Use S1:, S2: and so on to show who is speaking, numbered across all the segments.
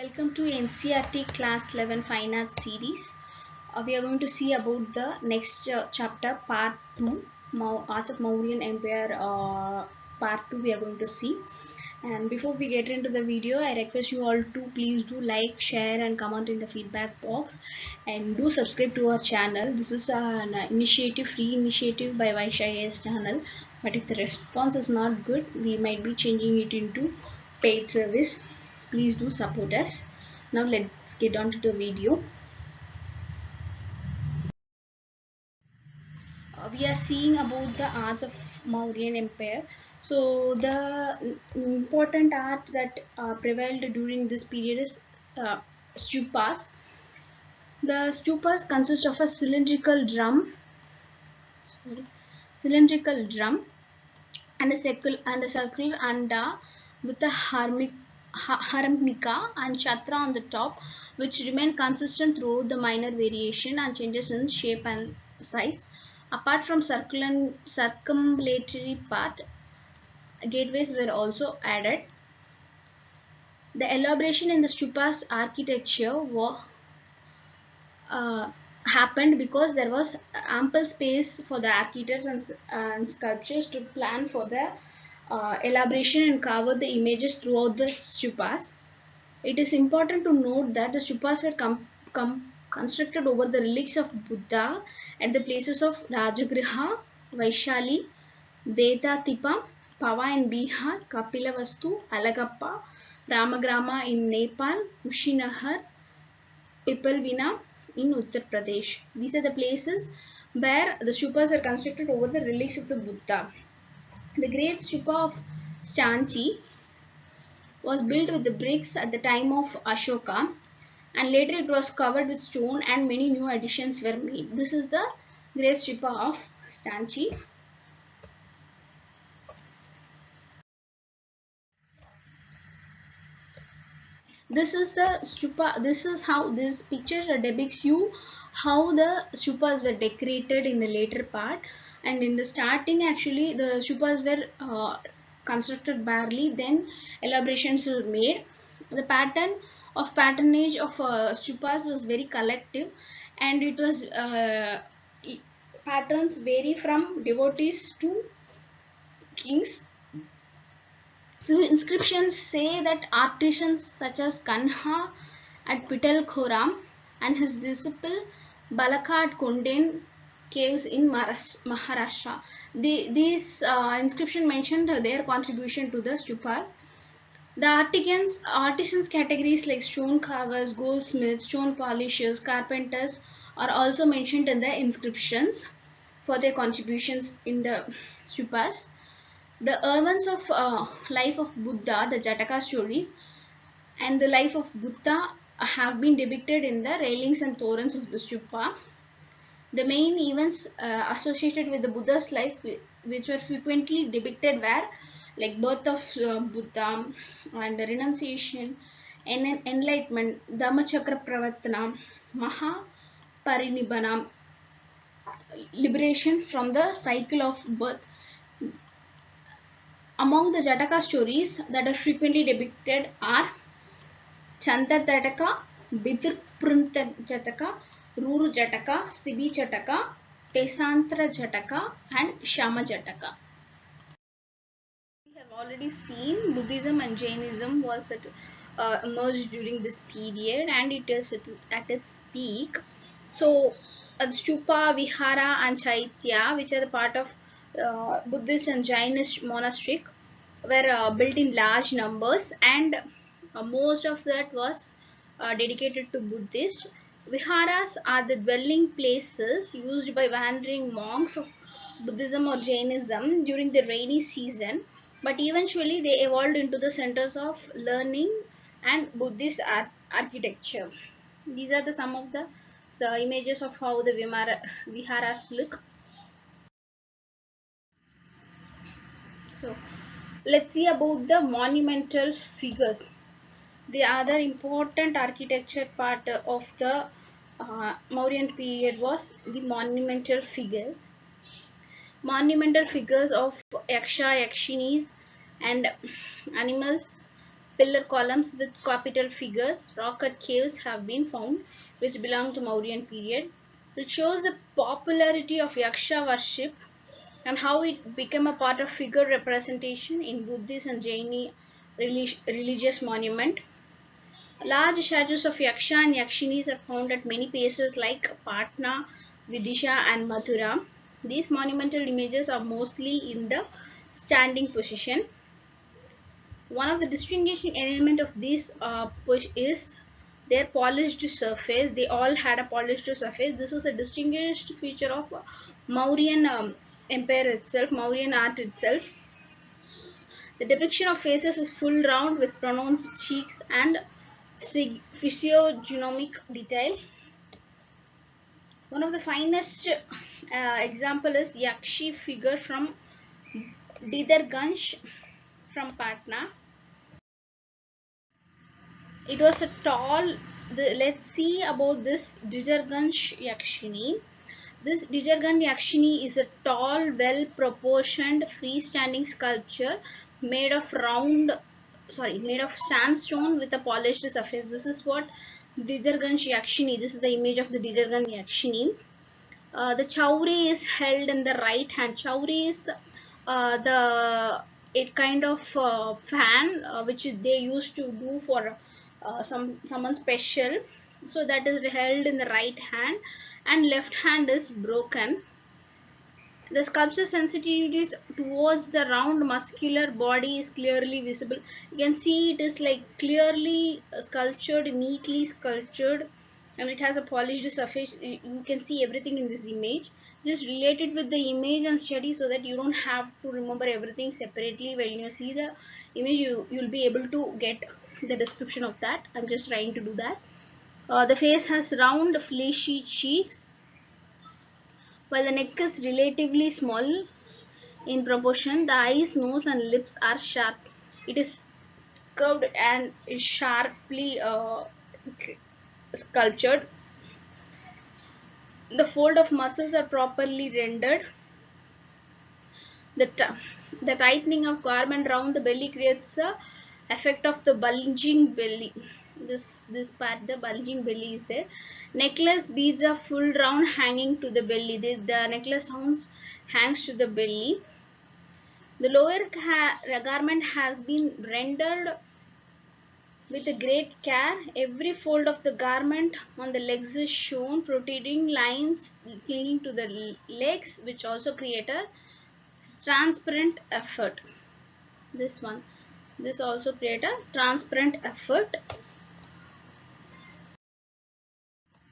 S1: Welcome to NCERT Class 11 Fine Arts series. We are going to see about the next chapter, Part 2, Arts of Mauryan Empire, Part 2 we are going to see. And before we get into the video, I request you all to please do like, share and comment in the feedback box. And do subscribe to our channel. This is an initiative, free initiative by Vaishya's channel. But if the response is not good, we might be changing it into paid service. Please do support us. Now let's get on to the video. We are seeing about the arts of Mauryan Empire. So the important art that prevailed during this period is stupas. The stupas consist of a cylindrical drum and a circle and with a harmonica and chatra on the top, which remain consistent throughout the minor variation and changes in shape and size. Apart from circumambulatory part, gateways were also added. The elaboration in the stupas architecture happened because there was ample space for the architects and sculptors to plan for the elaboration and cover the images throughout the stupas. It is important to note that the stupas were constructed over the relics of Buddha at the places of Rajagriha, Vaishali, Vedatipa, Pava in Bihar, Kapilavastu, Alagappa, Ramagrama in Nepal, Kushinagar, Pipalvina in Uttar Pradesh. These are the places where the stupas were constructed over the relics of the Buddha. The great stupa of Stanchi was built with the bricks at the time of Ashoka, and later it was covered with stone and many new additions were made. This is the great stupa of Stanchi. This is the stupa. This is how this picture depicts you how the stupas were decorated in the later part, and in the starting actually the stupas were constructed barely, then elaborations were made. The patronage of stupas was very collective, and it was patrons vary from devotees to kings. Few inscriptions say that artisans such as Kanha at Pitalkhora and his disciple Balaka at Konden caves in Maharashtra. These inscriptions mentioned their contribution to the stupas. The artisans categories like stone carvers, goldsmiths, stone polishers, carpenters are also mentioned in the inscriptions for their contributions in the stupas. The events of life of Buddha, the Jataka stories, and the life of Buddha have been depicted in the railings and torrents of the stupa. The main events associated with the Buddha's life, which were frequently depicted, were like birth of Buddha and renunciation, enlightenment, Dhammachakra Pravatana, Mahaparinibbana, liberation from the cycle of birth. Among the Jataka stories that are frequently depicted are Chandar Jataka, Bidurprunta Jataka, Ruru Jataka, Sibi Jataka, Tesantra Jataka, and Shama Jataka. We have already seen Buddhism and Jainism was emerged during this period, and it is at its peak. So, Stupa, Vihara, and Chaitya, which are the part of Buddhist and Jainist monastery, were built in large numbers, and most of that was dedicated to Buddhist. Viharas are the dwelling places used by wandering monks of Buddhism or Jainism during the rainy season, but eventually they evolved into the centers of learning and Buddhist architecture. These are some of the images of how the viharas look. So let's see about the monumental figures. The other important architecture part of the Mauryan period was the monumental figures. Monumental figures of yaksha, yakshinis and animals pillar columns with capital figures. Rock-cut caves have been found which belong to Mauryan period. It shows the popularity of Yaksha worship and how it became a part of figure representation in Buddhist and Jaini religious monument. Large statues of Yaksha and Yakshinis are found at many places like Patna, Vidisha and Mathura. These monumental images are mostly in the standing position. One of the distinguishing elements of this is their polished surface. They all had a polished surface. This is a distinguished feature of Mauryan empire itself, Mauryan art itself. The depiction of faces is full round with pronounced cheeks and physiognomic detail. One of the finest example is Yakshi figure from Didarganj from Patna. It was a tall. Let's see about this Didarganj Yakshini. This Didarganj Yakshini is a tall, well-proportioned, freestanding sculpture made of sandstone with a polished surface. This is what Didarganj Yakshini. This is the image of the Didarganj Yakshini. The chauri is held in the right hand. Chauri is a kind of fan which they used to do for someone special. So that is held in the right hand, and left hand is broken. The sculpture sensitivity towards the round muscular body is clearly visible. You can see it is like clearly sculptured, neatly sculptured, and it has a polished surface. You can see everything in this image. Just relate it with the image and study so that you don't have to remember everything separately. When you see the image, you'll be able to get the description of that. I'm just trying to do that. The face has round fleshy cheeks, while the neck is relatively small in proportion. The eyes, nose and lips are sharp. It is curved and is sharply sculptured. The fold of muscles are properly rendered. The tightening of garment round the belly creates a effect of the bulging belly. This part, the bulging belly is there. Necklace beads are full round hanging to the belly. The necklace hangs to the belly. The lower garment has been rendered with a great care. Every fold of the garment on the legs is shown, protruding lines clinging to the legs, which also create a transparent effort. This also create a transparent effort.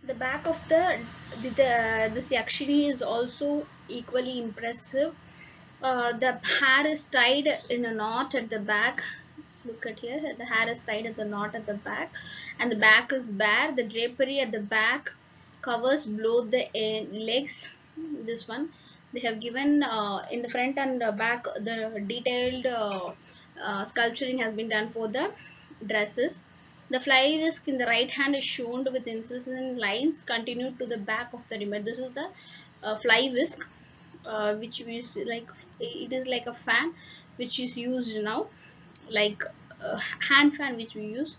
S1: The back of this Yakshini is also equally impressive. The hair is tied in a knot at the back. Look at here, the hair is tied at the knot at the back, and the back is bare. The drapery at the back covers below the legs. This one they have given in the front and back. The detailed sculpturing has been done for the dresses. The fly whisk in the right hand is shown with incessant lines continued to the back of the remote. This is the fly whisk, which is like, it is like a fan which is used now, like a hand fan which we use.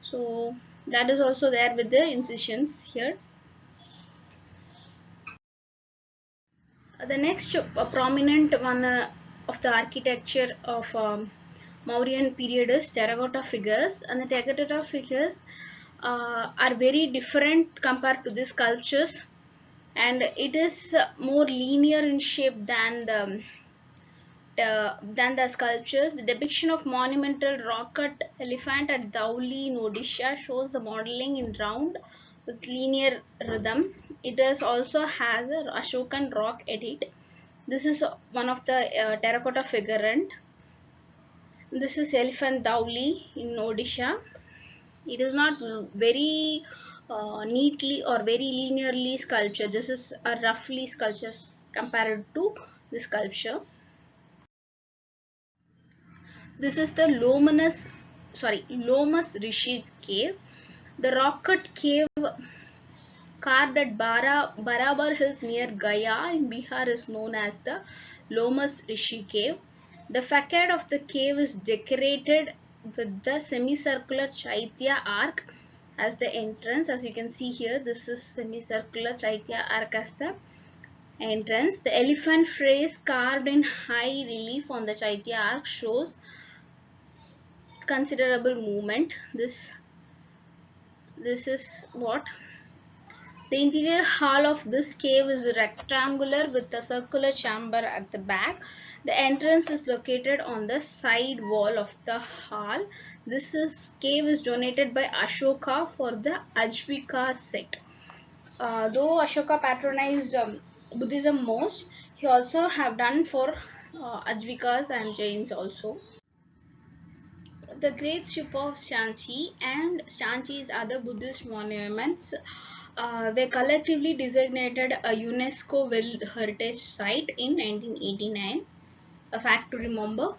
S1: So that is also there with the incisions here. The next prominent one of the architecture of Mauryan period is terracotta figures, and the terracotta figures are very different compared to the sculptures, and it is more linear in shape than the sculptures. The depiction of monumental rock-cut elephant at Dhauli in Odisha shows the modeling in round with linear rhythm. It also has a Ashokan rock edit. This is one of the terracotta figurine. This is elephant Dhauli in Odisha. It is not very neatly or very linearly sculptured. This is a roughly sculpture compared to the sculpture. This is the Lomas Rishi cave. The rock-cut cave carved at Barabar Hills near Gaya in Bihar is known as the Lomas Rishi cave. The facade of the cave is decorated with the semicircular Chaitya arc as the entrance. As you can see here, this is semicircular Chaitya arc as the entrance. The elephant phrase carved in high relief on the Chaitya arc shows considerable movement. This is what the interior hall of this cave is rectangular with a circular chamber at the back. The entrance is located on the side wall of the hall. Cave is donated by Ashoka for the Ajvika sect. Though Ashoka patronized Buddhism most, he also have done for Ajvikas and Jains also. The Great Stupa of Shanchi and Shanchi's other Buddhist monuments were collectively designated a UNESCO World Heritage Site in 1989. A fact to remember.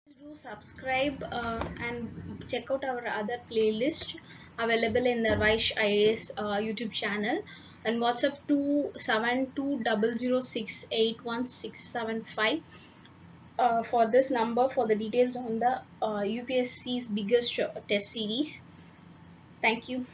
S1: Please do subscribe and check out our other playlist available in the Vaish IAS YouTube channel, and WhatsApp to 7200681675 for this number for the details on the UPSC's biggest test series. Thank you.